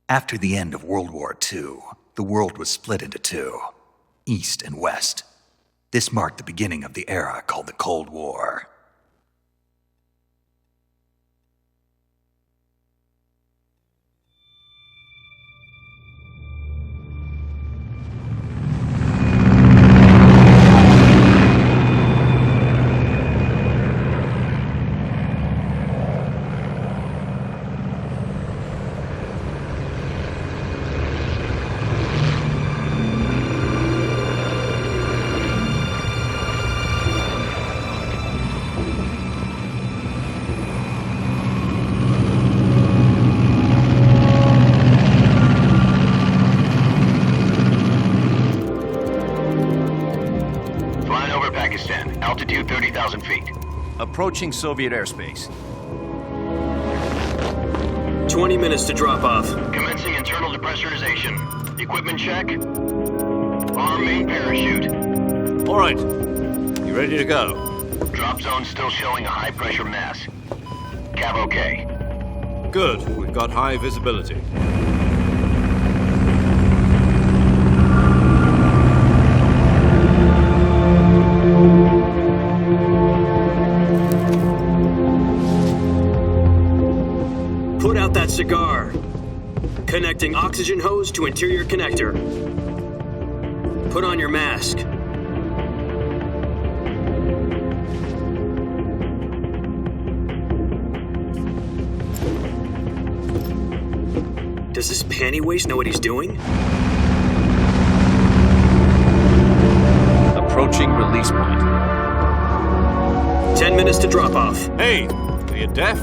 After the end of World War II, the world was split into two, East and West. This marked the beginning of the era called the Cold War. Altitude 30,000 feet. Approaching Soviet airspace. 20 minutes to drop off. Commencing internal depressurization. Equipment check. Arm main parachute. All right. You ready to go? Drop zone still showing a high pressure mass. Cav okay. Good. We've got high visibility. Put out that cigar. Connecting oxygen hose to interior connector. Put on your mask. Does this panty waste know what he's doing? Approaching release point. 10 minutes to drop off. Hey, are you deaf?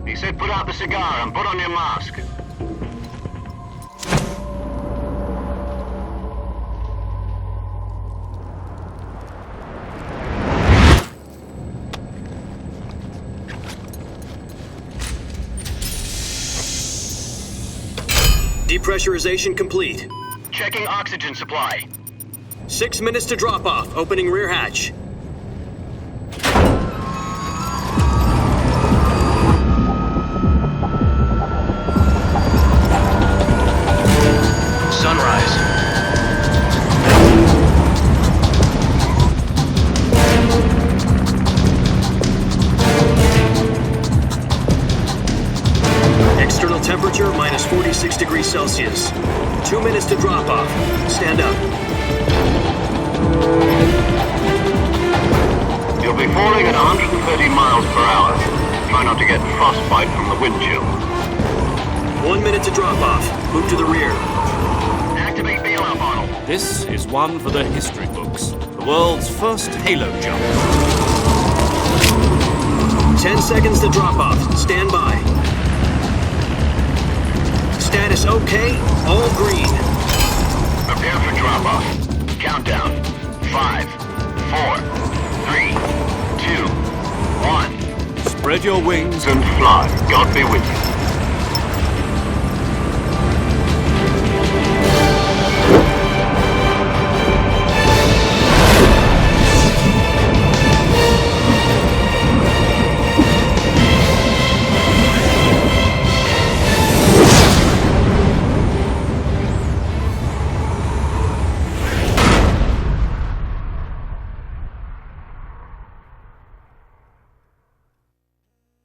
He said put out the cigar and put on your mask. Depressurization complete. Checking oxygen supply. 6 minutes to drop off. Opening rear hatch. Sunrise. External temperature minus 46 degrees Celsius. 2 minutes to drop off. Stand up. You'll be falling at 130 miles per hour. Try not to get frostbite from the wind chill. 1 minute to drop off. Move to the rear. Activate bailout model. This is one for the history books. The world's first halo jump. 10 seconds to drop off. Stand by. Status okay. All green. Prepare for drop off. Countdown. 5, 4, 3, 2, 1. Spread your wings And fly. God be with you.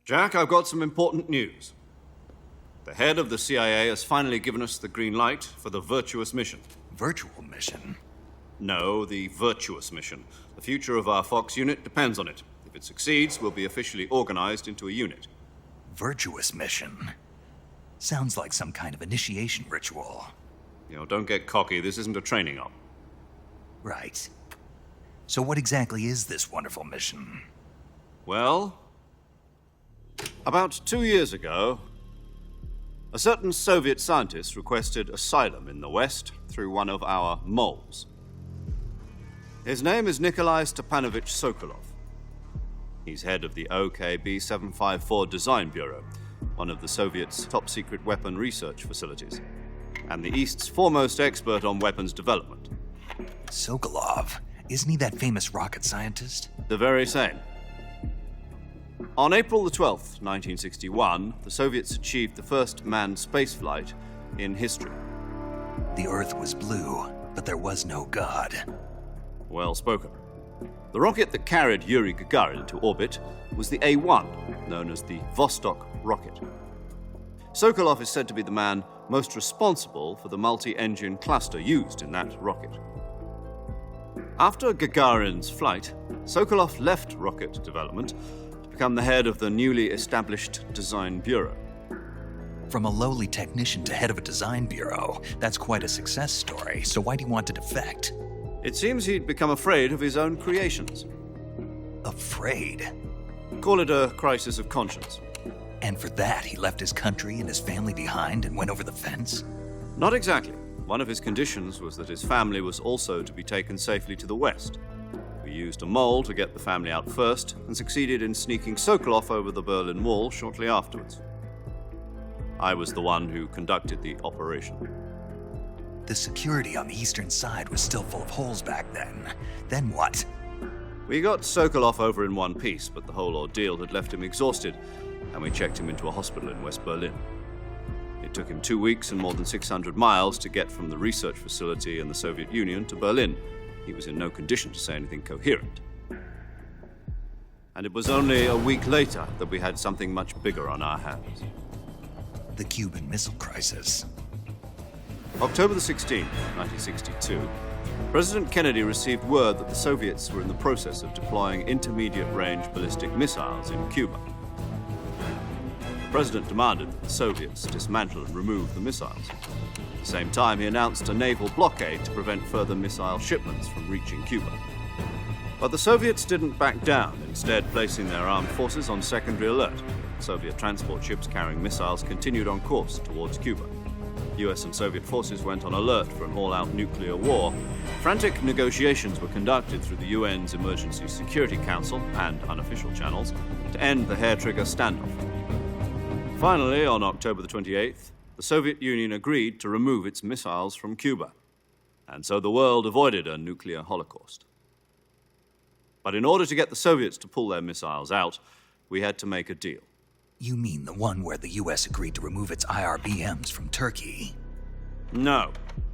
Jack, I've got some important news. The head of the CIA has finally given us the green light for the Virtuous mission. Virtual mission? No, the Virtuous mission. The future of our Fox unit depends on it. If it succeeds, we'll be officially organized into a unit. Virtuous mission? Sounds like some kind of initiation ritual. You know, don't get cocky. This isn't a training op. Right. So what exactly is this wonderful mission? Well, about 2 years ago, a certain Soviet scientist requested asylum in the West through one of our moles. His name is Nikolai Stepanovich Sokolov. He's head of the OKB 754 Design Bureau, one of the Soviets' top-secret weapon research facilities, and the East's foremost expert on weapons development. Sokolov, isn't he that famous rocket scientist? The very same. On April the 12th, 1961, the Soviets achieved the first manned spaceflight in history. The Earth was blue, but there was no God. Well spoken. The rocket that carried Yuri Gagarin to orbit was the A-1, known as the Vostok rocket. Sokolov is said to be the man most responsible for the multi-engine cluster used in that rocket. After Gagarin's flight, Sokolov left rocket development to become the head of the newly established Design Bureau. From a lowly technician to head of a design bureau, that's quite a success story, so why do you want to defect? It seems he'd become afraid of his own creations. Afraid? Call it a crisis of conscience. And for that, he left his country and his family behind and went over the fence? Not exactly. One of his conditions was that his family was also to be taken safely to the west. We used a mole to get the family out first and succeeded in sneaking Sokolov over the Berlin Wall shortly afterwards. I was the one who conducted the operation. The security on the eastern side was still full of holes back then. Then what? We got Sokolov over in one piece, but the whole ordeal had left him exhausted, and we checked him into a hospital in West Berlin. It took him 2 weeks and more than 600 miles to get from the research facility in the Soviet Union to Berlin. He was in no condition to say anything coherent. And it was only a week later that we had something much bigger on our hands. The Cuban Missile Crisis. October the 16th, 1962, President Kennedy received word that the Soviets were in the process of deploying intermediate-range ballistic missiles in Cuba. The president demanded that the Soviets dismantle and remove the missiles. At the same time, he announced a naval blockade to prevent further missile shipments from reaching Cuba. But the Soviets didn't back down, instead placing their armed forces on secondary alert. Soviet transport ships carrying missiles continued on course towards Cuba. US and Soviet forces went on alert for an all-out nuclear war. Frantic negotiations were conducted through the UN's Emergency Security Council and unofficial channels to end the hair-trigger standoff. Finally, on October the 28th, the Soviet Union agreed to remove its missiles from Cuba. And so the world avoided a nuclear holocaust. But in order to get the Soviets to pull their missiles out, we had to make a deal. You mean the one where the US agreed to remove its IRBMs from Turkey? No.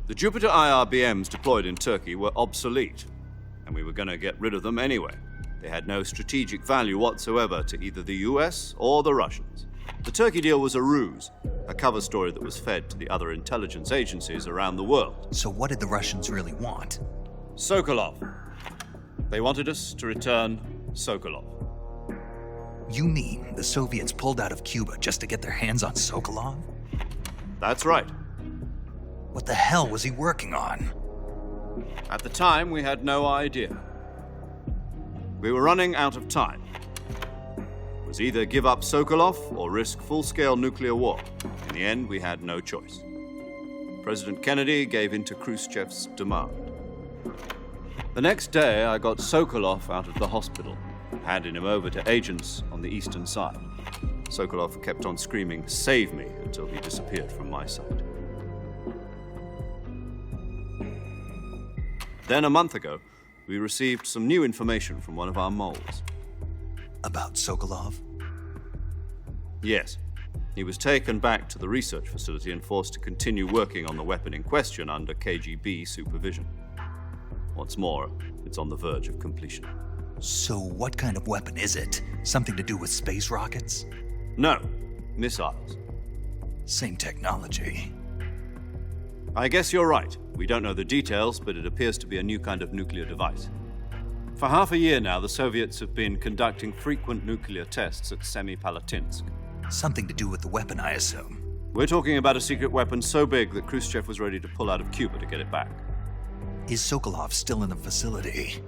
The Jupiter IRBMs deployed in Turkey were obsolete, and we were going to get rid of them anyway. They had no strategic value whatsoever to either the US or the Russians. The Turkey deal was a ruse, a cover story that was fed to the other intelligence agencies around the world. So what did the Russians really want? Sokolov. They wanted us to return Sokolov. You mean the Soviets pulled out of Cuba just to get their hands on Sokolov? That's right. What the hell was he working on? At the time, we had no idea. We were running out of time. It was either give up Sokolov or risk full-scale nuclear war. In the end, we had no choice. President Kennedy gave in to Khrushchev's demand. The next day, I got Sokolov out of the hospital, handing him over to agents on the eastern side. Sokolov kept on screaming, "Save me," until he disappeared from my sight. Then, a month ago, we received some new information from one of our moles. About Sokolov? Yes. He was taken back to the research facility and forced to continue working on the weapon in question under KGB supervision. What's more, it's on the verge of completion. So what kind of weapon is it? Something to do with space rockets? No, missiles. Same technology. I guess you're right. We don't know the details, but it appears to be a new kind of nuclear device. For half a year now, the Soviets have been conducting frequent nuclear tests at Semipalatinsk. Something to do with the weapon, I assume. We're talking about a secret weapon so big that Khrushchev was ready to pull out of Cuba to get it back. Is Sokolov still in the facility?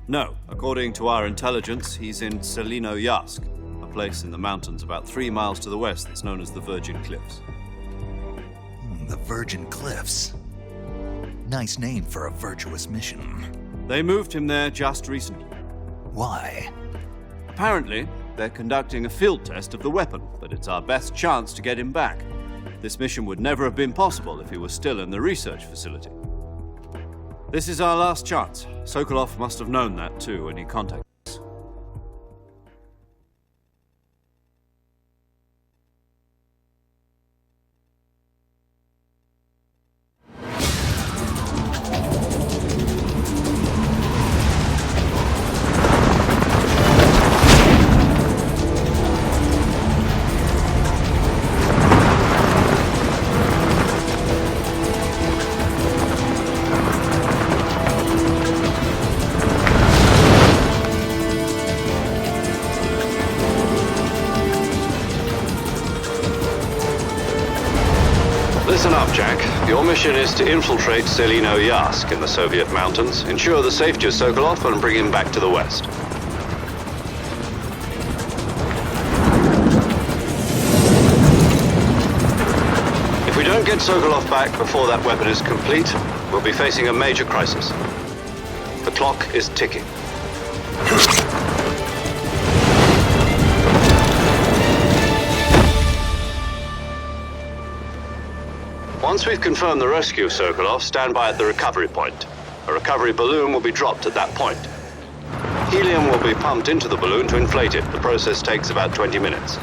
No. According to our intelligence, he's in Selinoyarsk, a place in the mountains about 3 miles to the west that's known as the Virgin Cliffs. The Virgin Cliffs. Nice name for a virtuous mission. They moved him there just recently. Why? Apparently, they're conducting a field test of the weapon, but it's our best chance to get him back. This mission would never have been possible if he was still in the research facility. This is our last chance. Sokolov must have known that too when he contacted us. Listen up, Jack. Your mission is to infiltrate Selino Yask in the Soviet mountains, ensure the safety of Sokolov, and bring him back to the West. If we don't get Sokolov back before that weapon is complete, we'll be facing a major crisis. The clock is ticking. Once we've confirmed the rescue of Sokolov, stand by at the recovery point. A recovery balloon will be dropped at that point. Helium will be pumped into the balloon to inflate it. The process takes about 20 minutes.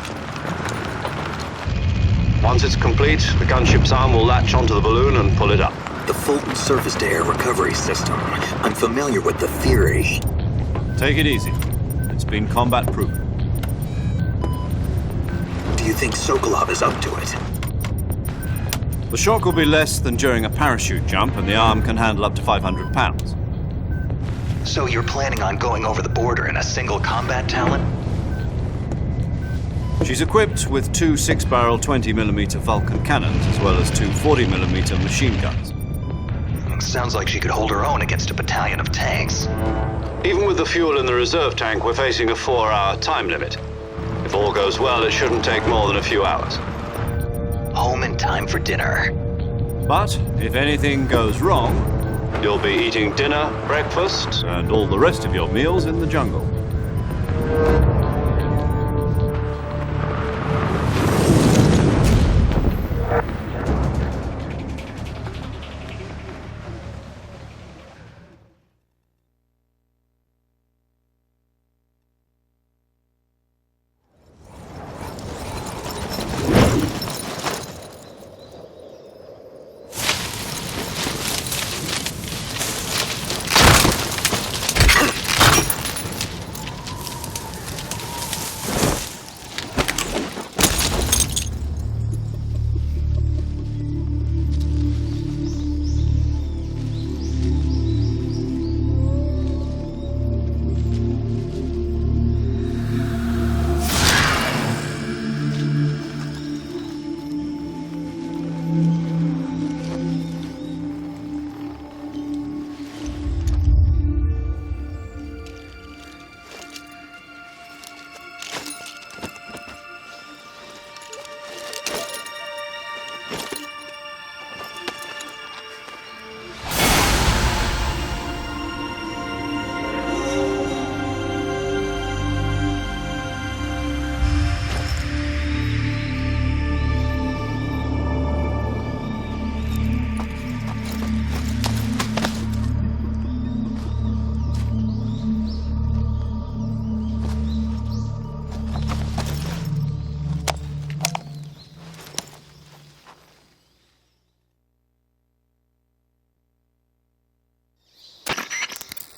Once it's complete, the gunship's arm will latch onto the balloon and pull it up. The Fulton surface-to-air recovery system. I'm familiar with the theory. Take it easy. It's been combat-proven. Do you think Sokolov is up to it? The shock will be less than during a parachute jump, and the arm can handle up to 500 pounds. So you're planning on going over the border in a single combat Talon? She's equipped with two 6-barrel 20mm Vulcan cannons, as well as two 40mm machine guns. Sounds like she could hold her own against a battalion of tanks. Even with the fuel in the reserve tank, we're facing a 4-hour time limit. If all goes well, it shouldn't take more than a few hours. Home in time for dinner. But if anything goes wrong, You'll be eating dinner, breakfast, and all the rest of your meals in the jungle.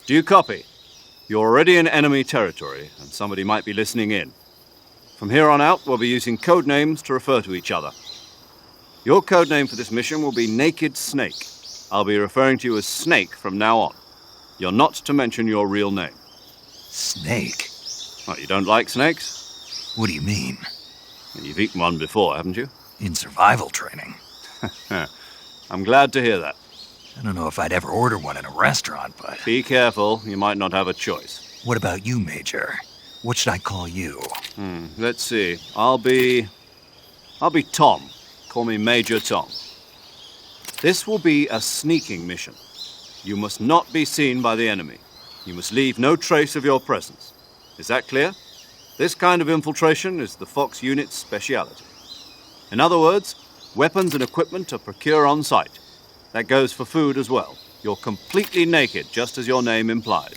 Do you copy? You're already in enemy territory, and somebody might be listening in. From here on out, we'll be using code names to refer to each other. Your code name for this mission will be Naked Snake. I'll be referring to you as Snake from now on. You're not to mention your real name. Snake? What, you don't like snakes? What do you mean? You've eaten one before, haven't you? In survival training. I'm glad to hear that. I don't know if I'd ever order one in a restaurant, but... Be careful, you might not have a choice. What about you, Major? What should I call you? Let's see. I'll be Tom. Call me Major Tom. This will be a sneaking mission. You must not be seen by the enemy. You must leave no trace of your presence. Is that clear? This kind of infiltration is the Fox unit's speciality. In other words, weapons and equipment are procured on site. That goes for food as well. You're completely naked, just as your name implies.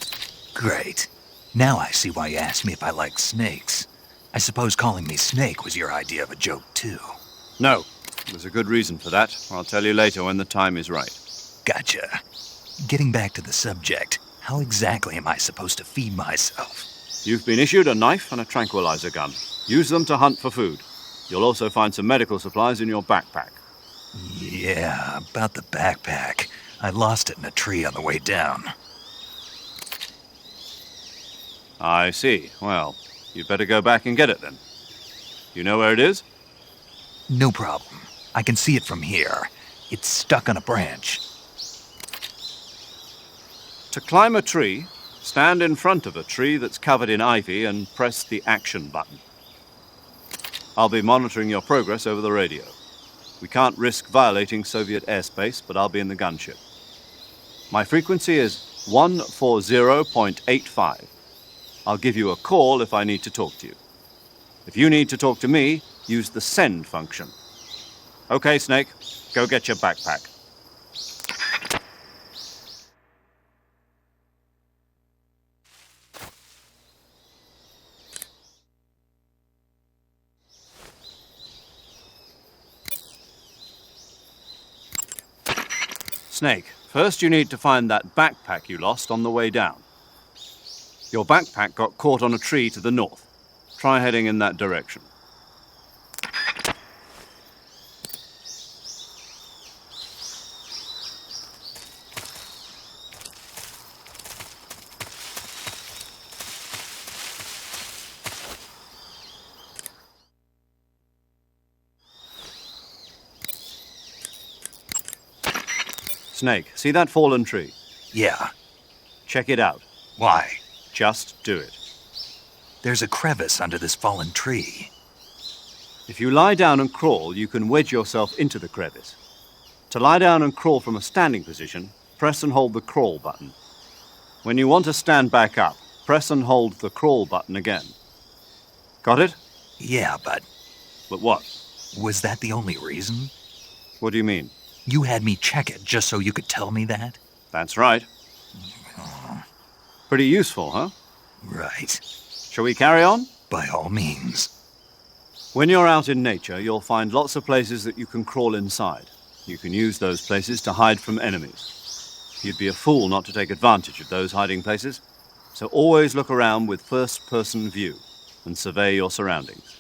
Great. Now I see why you asked me if I like snakes. I suppose calling me Snake was your idea of a joke, too. No, there's a good reason for that. I'll tell you later when the time is right. Gotcha. Getting back to the subject, how exactly am I supposed to feed myself? You've been issued a knife and a tranquilizer gun. Use them to hunt for food. You'll also find some medical supplies in your backpack. Yeah, about the backpack. I lost it in a tree on the way down. I see. Well, you'd better go back and get it then. You know where it is? No problem. I can see it from here. It's stuck on a branch. To climb a tree, stand in front of a tree that's covered in ivy and press the action button. I'll be monitoring your progress over the radio. We can't risk violating Soviet airspace, but I'll be in the gunship. My frequency is 140.85. I'll give you a call if I need to talk to you. If you need to talk to me, use the send function. Okay, Snake, go get your backpack. Snake, first you need to find that backpack you lost on the way down. Your backpack got caught on a tree to the north. Try heading in that direction. Snake, see that fallen tree? Yeah. Check it out. Why? Just do it. There's a crevice under this fallen tree. If you lie down and crawl, you can wedge yourself into the crevice. To lie down and crawl from a standing position, press and hold the crawl button. When you want to stand back up, press and hold the crawl button again. Got it? Yeah, but But what? was that the only reason? What do you mean? You had me check it just so you could tell me that? That's right. Pretty useful, huh? Right. Shall we carry on? By all means. When you're out in nature, you'll find lots of places that you can crawl inside. You can use those places to hide from enemies. You'd be a fool not to take advantage of those hiding places. So always look around with first-person view and survey your surroundings.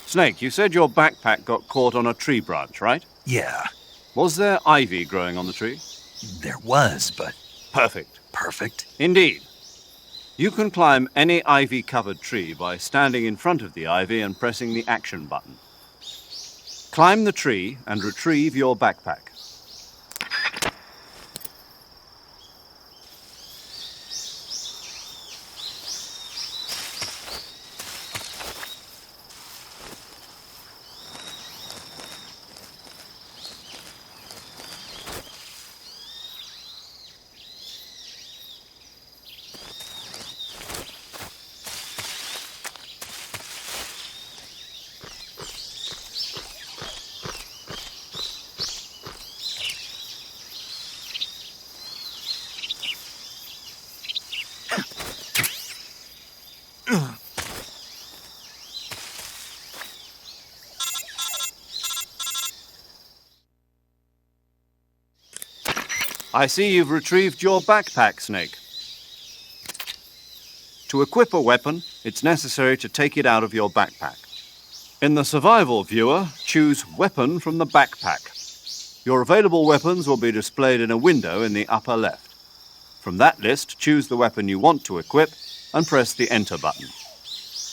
Snake, you said your backpack got caught on a tree branch, right? Yeah, Was there ivy growing on the tree? there was, but Perfect. perfect. Indeed. You can climb any ivy-covered tree by standing in front of the ivy and pressing the action button. Climb the tree and retrieve your backpack. I see you've retrieved your backpack, Snake. To equip a weapon, it's necessary to take it out of your backpack. In the survival viewer, choose Weapon from the backpack. Your available weapons will be displayed in a window in the upper left. From that list, choose the weapon you want to equip and press the Enter button.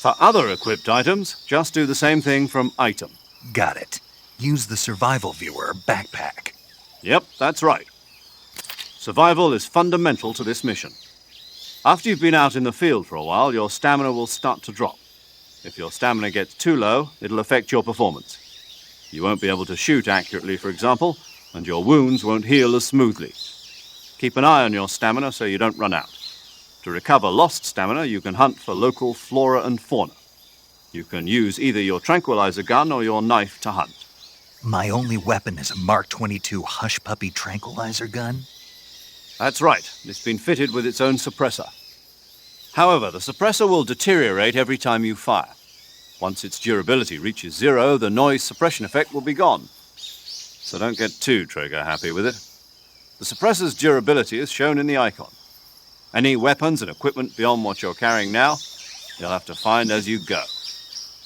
For other equipped items, just do the same thing from Item. Got it. Use the survival viewer backpack. Yep, that's right. Survival is fundamental to this mission. After you've been out in the field for a while, your stamina will start to drop. If your stamina gets too low, it'll affect your performance. You won't be able to shoot accurately, for example, and your wounds won't heal as smoothly. Keep an eye on your stamina so you don't run out. To recover lost stamina, you can hunt for local flora and fauna. You can use either your tranquilizer gun or your knife to hunt. My only weapon is a Mark 22 Hush Puppy tranquilizer gun? That's right. It's been fitted with its own suppressor. However, the suppressor will deteriorate every time you fire. Once its durability reaches 0, the noise suppression effect will be gone. So don't get too trigger-happy with it. The suppressor's durability is shown in the icon. Any weapons and equipment beyond what you're carrying now, you'll have to find as you go.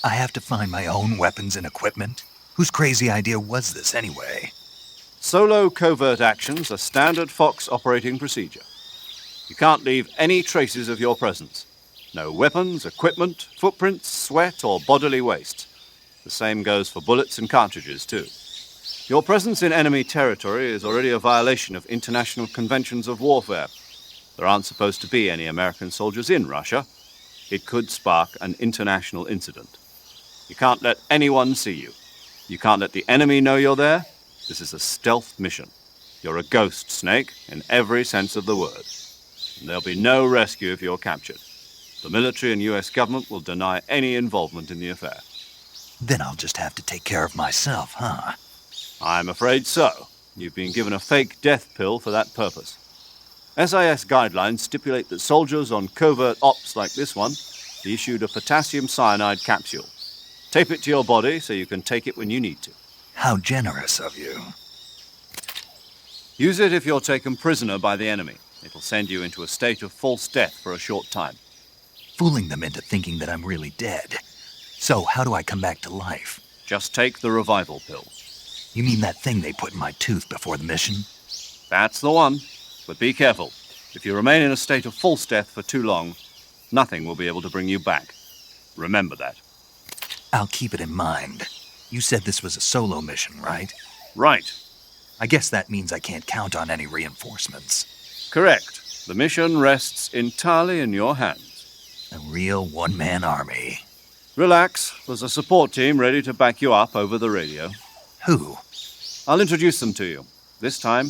I have to find my own weapons and equipment? Whose crazy idea was this anyway? Solo covert actions are standard Fox operating procedure. You can't leave any traces of your presence. No weapons, equipment, footprints, sweat, or bodily waste. The same goes for bullets and cartridges, too. Your presence in enemy territory is already a violation of international conventions of warfare. There aren't supposed to be any American soldiers in Russia. It could spark an international incident. You can't let anyone see you. You can't let the enemy know you're there. This is a stealth mission. You're a ghost, Snake, in every sense of the word. And there'll be no rescue if you're captured. The military and US government will deny any involvement in the affair. Then I'll just have to take care of myself, huh? I'm afraid so. You've been given a fake death pill for that purpose. SIS guidelines stipulate that soldiers on covert ops like this one be issued a potassium cyanide capsule. Tape it to your body so you can take it when you need to. How generous of you. Use it if you're taken prisoner by the enemy. It'll send you into a state of false death for a short time. Fooling them into thinking that I'm really dead. So how do I come back to life? Just take the revival pill. You mean that thing they put in my tooth before the mission? That's the one. But be careful. If you remain in a state of false death for too long, nothing will be able to bring you back. Remember that. I'll keep it in mind. You said this was a solo mission, right? Right. I guess that means I can't count on any reinforcements. Correct. The mission rests entirely in your hands. A real one-man army. Relax. There's a support team ready to back you up over the radio. Who? I'll introduce them to you. This time,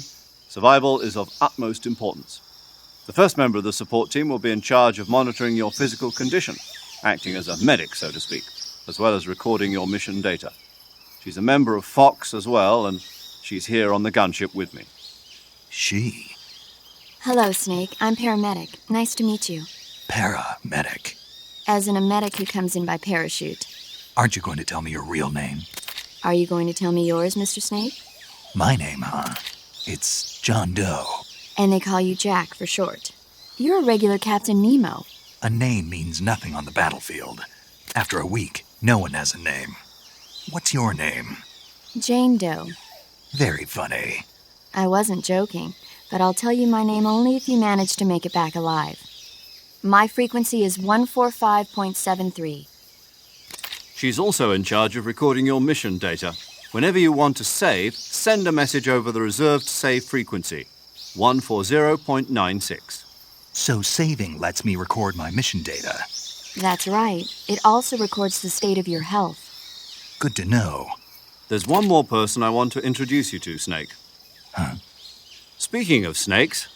survival is of utmost importance. The first member of the support team will be in charge of monitoring your physical condition, acting as a medic, so to speak, as well as recording your mission data. She's a member of Fox as well, and she's here on the gunship with me. She? Hello, Snake. I'm paramedic. Nice to meet you. Paramedic. As in a medic who comes in by parachute. Aren't you going to tell me your real name? Are you going to tell me yours, Mr. Snake? My name, huh? It's John Doe. And they call you Jack for short. You're a regular Captain Nemo. A name means nothing on the battlefield. After a week, no one has a name. What's your name? Jane Doe. Very funny. I wasn't joking, but I'll tell you my name only if you manage to make it back alive. My frequency is 145.73. She's also in charge of recording your mission data. Whenever you want to save, send a message over the reserved save frequency, 140.96. So saving lets me record my mission data. That's right. It also records the state of your health. Good to know. There's one more person I want to introduce you to, Snake. Huh? Speaking of snakes,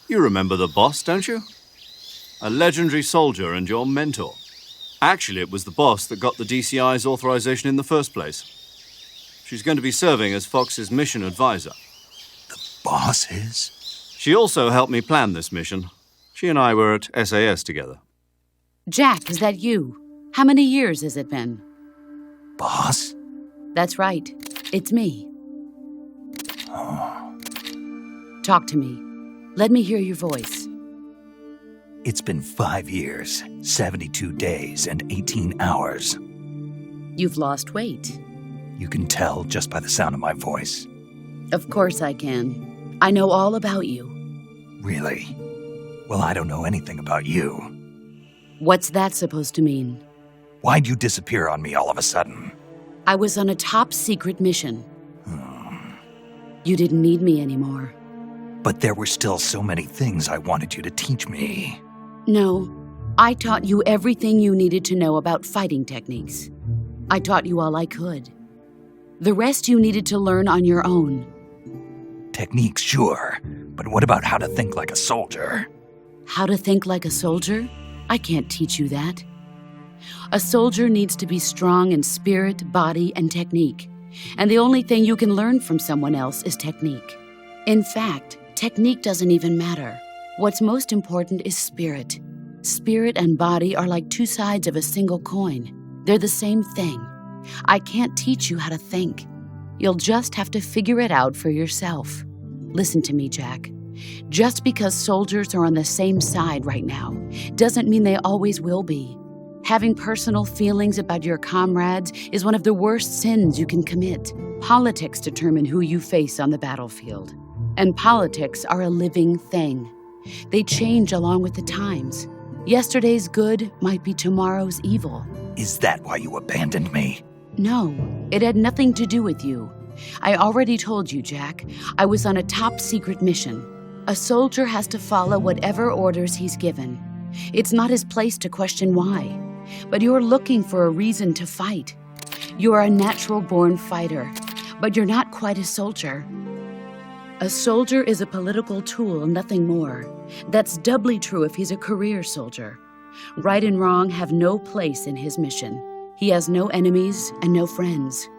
you remember the boss, don't you? A legendary soldier and your mentor. Actually, it was the boss that got the DCI's authorization in the first place. She's going to be serving as Fox's mission advisor. Boss is? She also helped me plan this mission. She and I were at SAS together. Jack, is that you? How many years has it been? Boss? That's right. It's me. Oh. Talk to me. Let me hear your voice. It's been 5 years, 72 days, and 18 hours. You've lost weight. You can tell just by the sound of my voice. Of course I can. I know all about you. Really? Well, I don't know anything about you. What's that supposed to mean? Why'd you disappear on me all of a sudden? I was on a top-secret mission. You didn't need me anymore. But there were still so many things I wanted you to teach me. No, I taught you everything you needed to know about fighting techniques. I taught you all I could. The rest you needed to learn on your own. Techniques, sure. But what about how to think like a soldier? How to think like a soldier? I can't teach you that. A soldier needs to be strong in spirit, body, and technique. And the only thing you can learn from someone else is technique. In fact, technique doesn't even matter. What's most important is spirit. Spirit and body are like two sides of a single coin. They're the same thing. I can't teach you how to think. You'll just have to figure it out for yourself. Listen to me, Jack. Just because soldiers are on the same side right now doesn't mean they always will be. Having personal feelings about your comrades is one of the worst sins you can commit. Politics determine who you face on the battlefield. And politics are a living thing. They change along with the times. Yesterday's good might be tomorrow's evil. Is that why you abandoned me? No, it had nothing to do with you. I already told you, Jack. I was on a top-secret mission. A soldier has to follow whatever orders he's given. It's not his place to question why. But you're looking for a reason to fight. You are a natural-born fighter, but you're not quite a soldier. A soldier is a political tool, nothing more. That's doubly true if he's a career soldier. Right and wrong have no place in his mission. He has no enemies and no friends.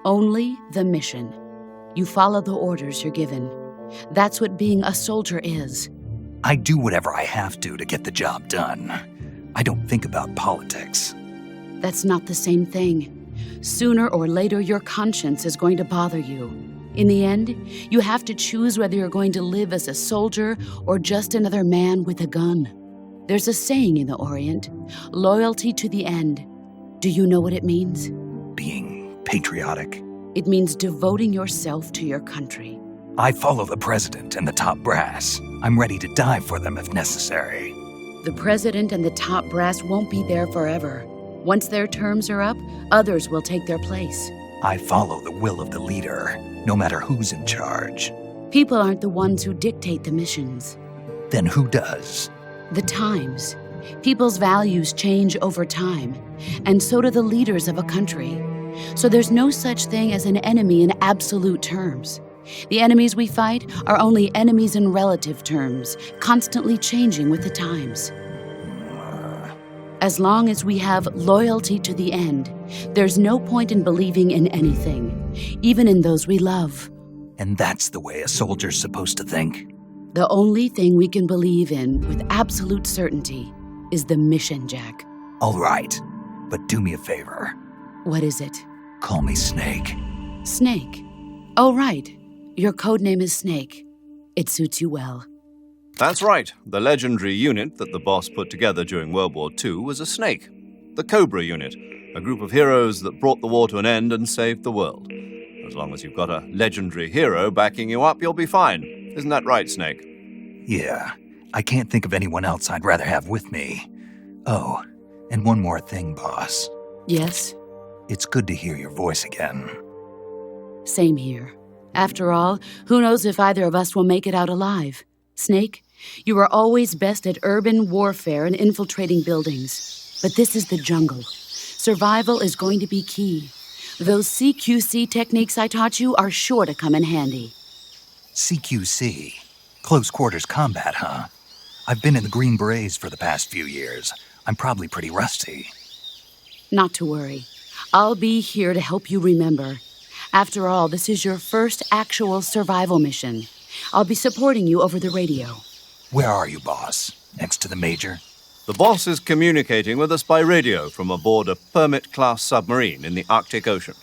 Only the mission. You follow the orders you're given. That's what being a soldier is. I do whatever I have to get the job done. I don't think about politics. That's not the same thing. Sooner or later, your conscience is going to bother you. In the end, you have to choose whether you're going to live as a soldier or just another man with a gun. There's a saying in the Orient, loyalty to the end. Do you know what it means? Being patriotic. It means devoting yourself to your country. I follow the president and the top brass. I'm ready to die for them if necessary. The president and the top brass won't be there forever. Once their terms are up, others will take their place. I follow the will of the leader, no matter who's in charge. People aren't the ones who dictate the missions. Then who does? The times. People's values change over time, and so do the leaders of a country. So there's no such thing as an enemy in absolute terms. The enemies we fight are only enemies in relative terms, constantly changing with the times. As long as we have loyalty to the end, there's no point in believing in anything, even in those we love. And that's the way a soldier's supposed to think? The only thing we can believe in with absolute certainty is the mission, Jack. All right, but do me a favor. What is it? Call me Snake. Snake. Oh, right. Your codename is Snake. It suits you well. That's right. The legendary unit that the boss put together during World War II was a snake. The Cobra unit, a group of heroes that brought the war to an end and saved the world. As long as you've got a legendary hero backing you up, you'll be fine. Isn't that right, Snake? Yeah, I can't think of anyone else I'd rather have with me. Oh, and one more thing, boss. Yes? It's good to hear your voice again. Same here. After all, who knows if either of us will make it out alive? Snake, you are always best at urban warfare and infiltrating buildings. But this is the jungle. Survival is going to be key. Those CQC techniques I taught you are sure to come in handy. CQC? Close quarters combat, huh? I've been in the Green Berets for the past few years. I'm probably pretty rusty. Not to worry. I'll be here to help you remember. After all, this is your first actual survival mission. I'll be supporting you over the radio. Where are you, boss? Next to the Major? The boss is communicating with us by radio from aboard a Permit-class submarine in the Arctic Ocean.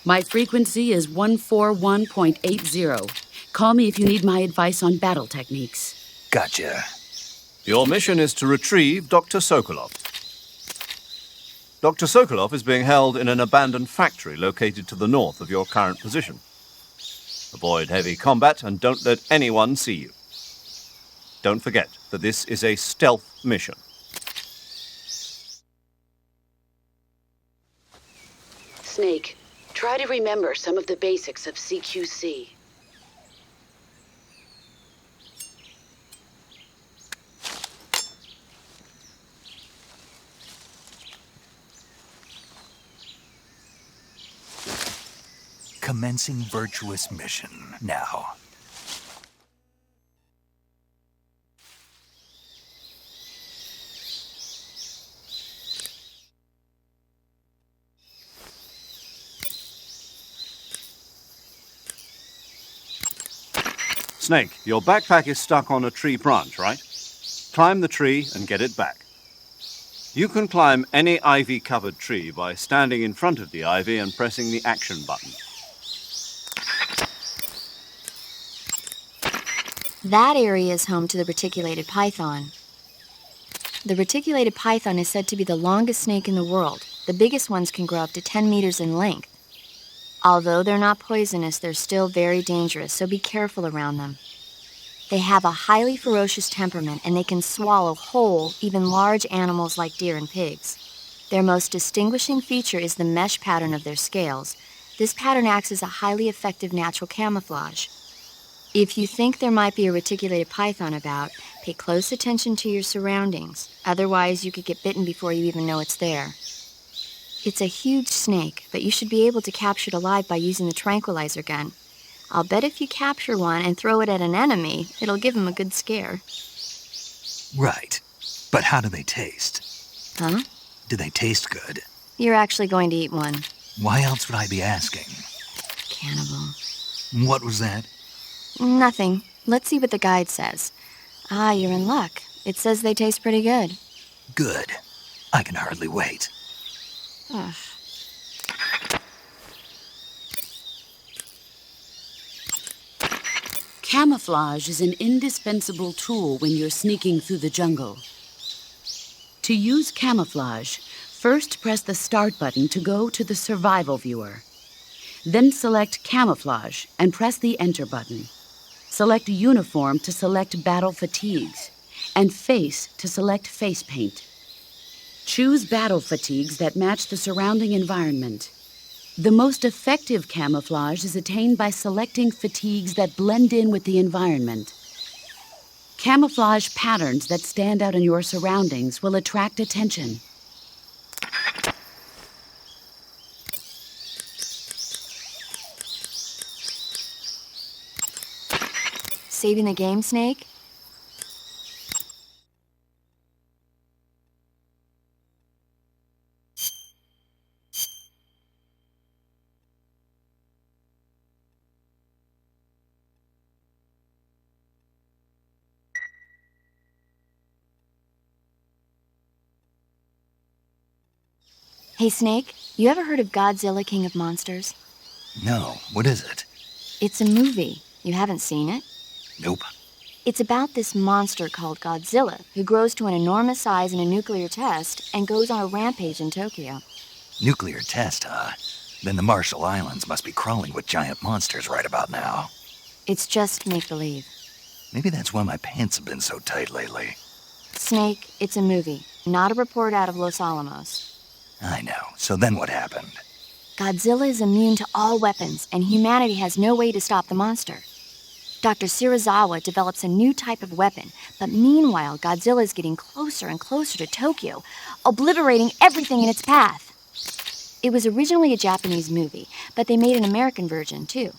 My frequency is 141.80. Call me if you need my advice on battle techniques. Gotcha. Your mission is to retrieve Dr. Sokolov. Dr. Sokolov is being held in an abandoned factory located to the north of your current position. Avoid heavy combat and don't let anyone see you. Don't forget, that this is a stealth mission. Snake, try to remember some of the basics of CQC. Commencing virtuous mission now. Snake, your backpack is stuck on a tree branch, right? Climb the tree and get it back. You can climb any ivy-covered tree by standing in front of the ivy and pressing the action button. That area is home to the reticulated python. The reticulated python is said to be the longest snake in the world. The biggest ones can grow up to 10 meters in length. Although they're not poisonous, they're still very dangerous, so be careful around them. They have a highly ferocious temperament, and they can swallow whole, even large animals like deer and pigs. Their most distinguishing feature is the mesh pattern of their scales. This pattern acts as a highly effective natural camouflage. If you think there might be a reticulated python about, pay close attention to your surroundings. Otherwise, you could get bitten before you even know it's there. It's a huge snake, but you should be able to capture it alive by using the tranquilizer gun. I'll bet if you capture one and throw it at an enemy, it'll give him a good scare. Right. But how do they taste? Huh? Do they taste good? You're actually going to eat one. Why else would I be asking? Cannibal. What was that? Nothing. Let's see what the guide says. Ah, you're in luck. It says they taste pretty good. Good. I can hardly wait. Ugh. Camouflage is an indispensable tool when you're sneaking through the jungle. To use camouflage, first press the Start button to go to the Survival viewer. Then select Camouflage and press the Enter button. Select Uniform to select Battle Fatigues, and Face to select Face Paint. Choose battle fatigues that match the surrounding environment. The most effective camouflage is attained by selecting fatigues that blend in with the environment. Camouflage patterns that stand out in your surroundings will attract attention. Saving the game, Snake? Hey, Snake, you ever heard of Godzilla, King of Monsters? No. What is it? It's a movie. You haven't seen it? Nope. It's about this monster called Godzilla, who grows to an enormous size in a nuclear test and goes on a rampage in Tokyo. Nuclear test, huh? Then the Marshall Islands must be crawling with giant monsters right about now. It's just make-believe. Maybe that's why my pants have been so tight lately. Snake, it's a movie, not a report out of Los Alamos. I know. So then what happened? Godzilla is immune to all weapons, and humanity has no way to stop the monster. Dr. Shirazawa develops a new type of weapon, but meanwhile, Godzilla is getting closer and closer to Tokyo, obliterating everything in its path. It was originally a Japanese movie, but they made an American version, too.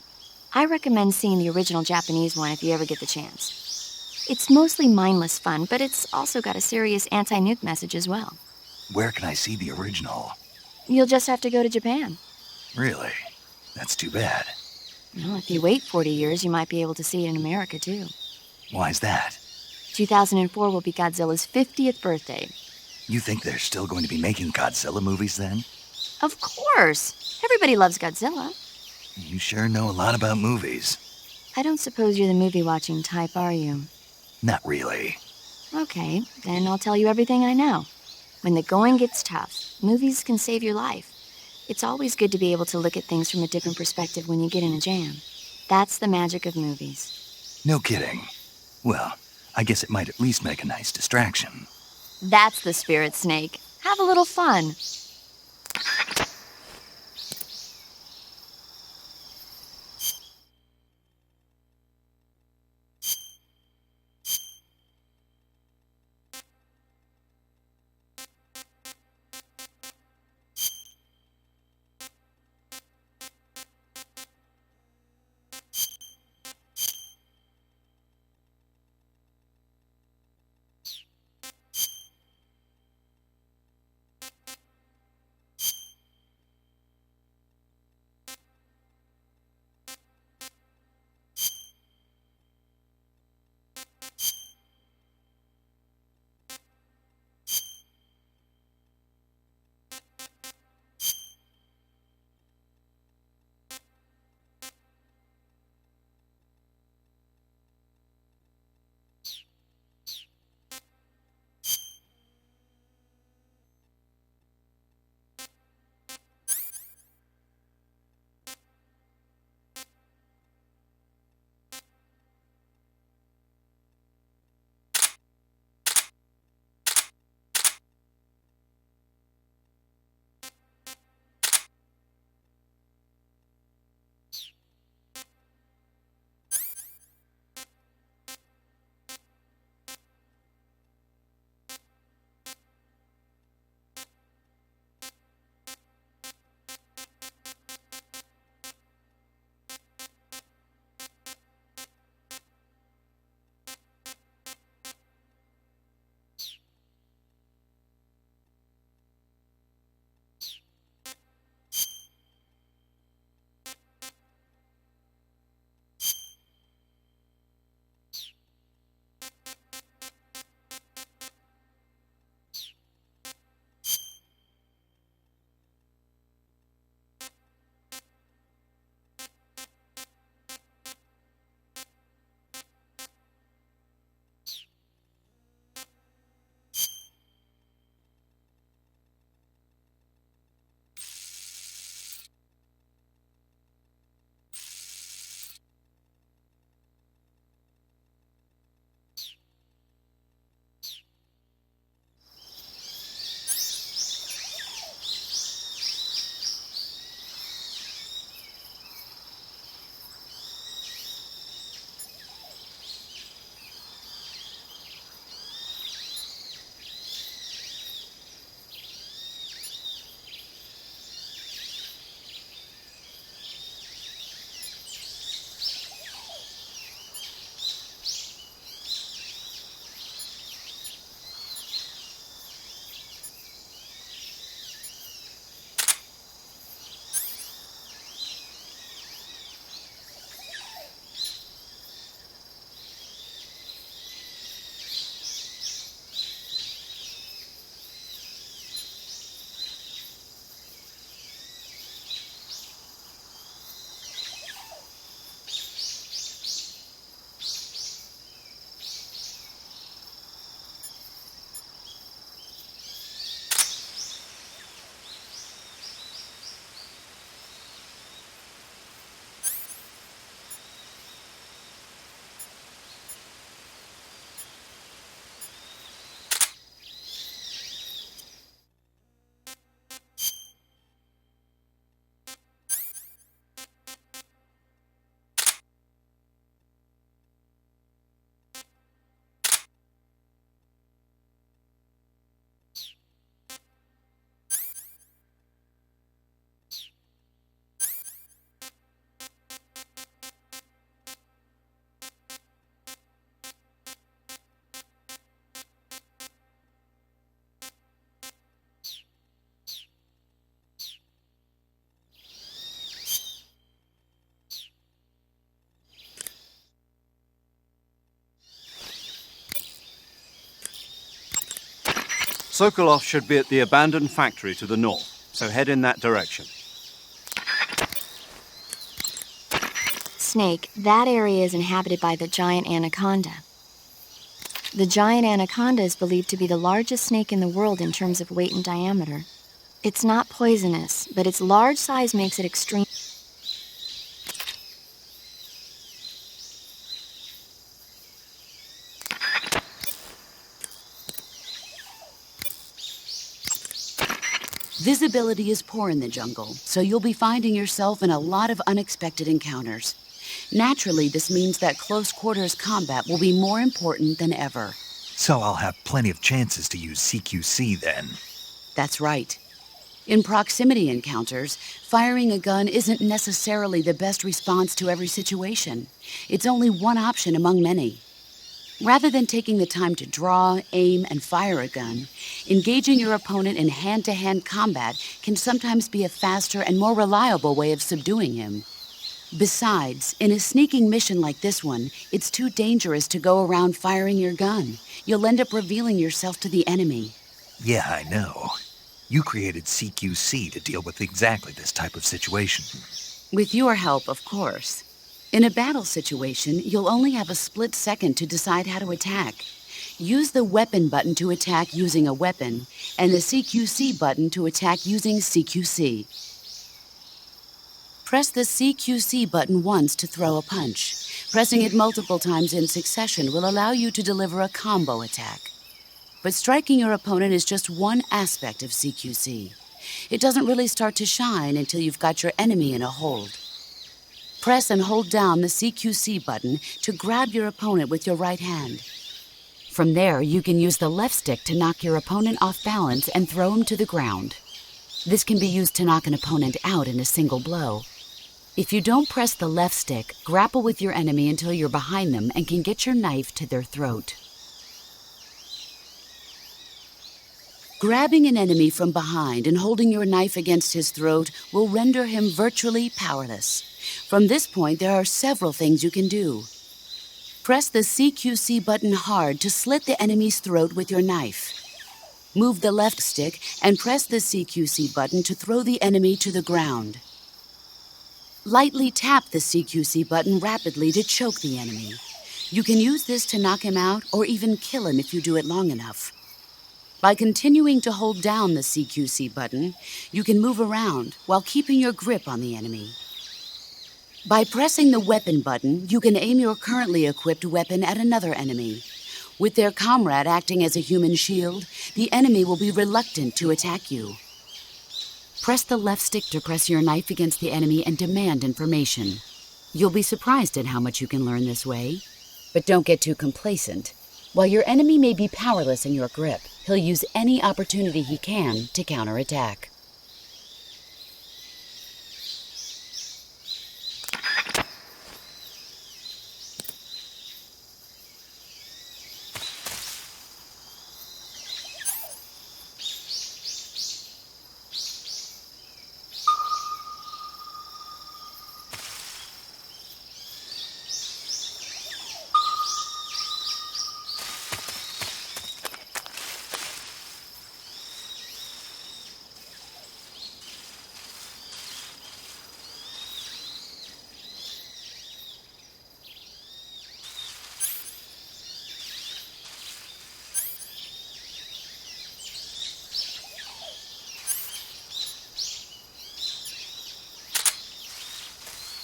I recommend seeing the original Japanese one if you ever get the chance. It's mostly mindless fun, but it's also got a serious anti-nuke message as well. Where can I see the original? You'll just have to go to Japan. Really? That's too bad. Well, if you wait 40 years, you might be able to see it in America, too. Why's that? 2004 will be Godzilla's 50th birthday. You think they're still going to be making Godzilla movies then? Of course! Everybody loves Godzilla. You sure know a lot about movies. I don't suppose you're the movie-watching type, are you? Not really. Okay, then I'll tell you everything I know. When the going gets tough, movies can save your life. It's always good to be able to look at things from a different perspective when you get in a jam. That's the magic of movies. No kidding. Well, I guess it might at least make a nice distraction. That's the spirit, Snake. Have a little fun. Sokolov should be at the abandoned factory to the north, so head in that direction. Snake, that area is inhabited by the giant anaconda. The giant anaconda is believed to be the largest snake in the world in terms of weight and diameter. It's not poisonous, but its large size makes it extreme. Visibility is poor in the jungle, so you'll be finding yourself in a lot of unexpected encounters. Naturally, this means that close quarters combat will be more important than ever. So I'll have plenty of chances to use CQC then. That's right. In proximity encounters, firing a gun isn't necessarily the best response to every situation. It's only one option among many. Rather than taking the time to draw, aim, and fire a gun, engaging your opponent in hand-to-hand combat can sometimes be a faster and more reliable way of subduing him. Besides, in a sneaking mission like this one, it's too dangerous to go around firing your gun. You'll end up revealing yourself to the enemy. Yeah, I know. You created CQC to deal with exactly this type of situation. With your help, of course. In a battle situation, you'll only have a split second to decide how to attack. Use the weapon button to attack using a weapon, and the CQC button to attack using CQC. Press the CQC button once to throw a punch. Pressing it multiple times in succession will allow you to deliver a combo attack. But striking your opponent is just one aspect of CQC. It doesn't really start to shine until you've got your enemy in a hold. Press and hold down the CQC button to grab your opponent with your right hand. From there, you can use the left stick to knock your opponent off balance and throw him to the ground. This can be used to knock an opponent out in a single blow. If you don't press the left stick, grapple with your enemy until you're behind them and can get your knife to their throat. Grabbing an enemy from behind and holding your knife against his throat will render him virtually powerless. From this point, there are several things you can do. Press the CQC button hard to slit the enemy's throat with your knife. Move the left stick and press the CQC button to throw the enemy to the ground. Lightly tap the CQC button rapidly to choke the enemy. You can use this to knock him out or even kill him if you do it long enough. By continuing to hold down the CQC button, you can move around while keeping your grip on the enemy. By pressing the weapon button, you can aim your currently equipped weapon at another enemy. With their comrade acting as a human shield, the enemy will be reluctant to attack you. Press the left stick to press your knife against the enemy and demand information. You'll be surprised at how much you can learn this way. But don't get too complacent. While your enemy may be powerless in your grip, he'll use any opportunity he can to counterattack.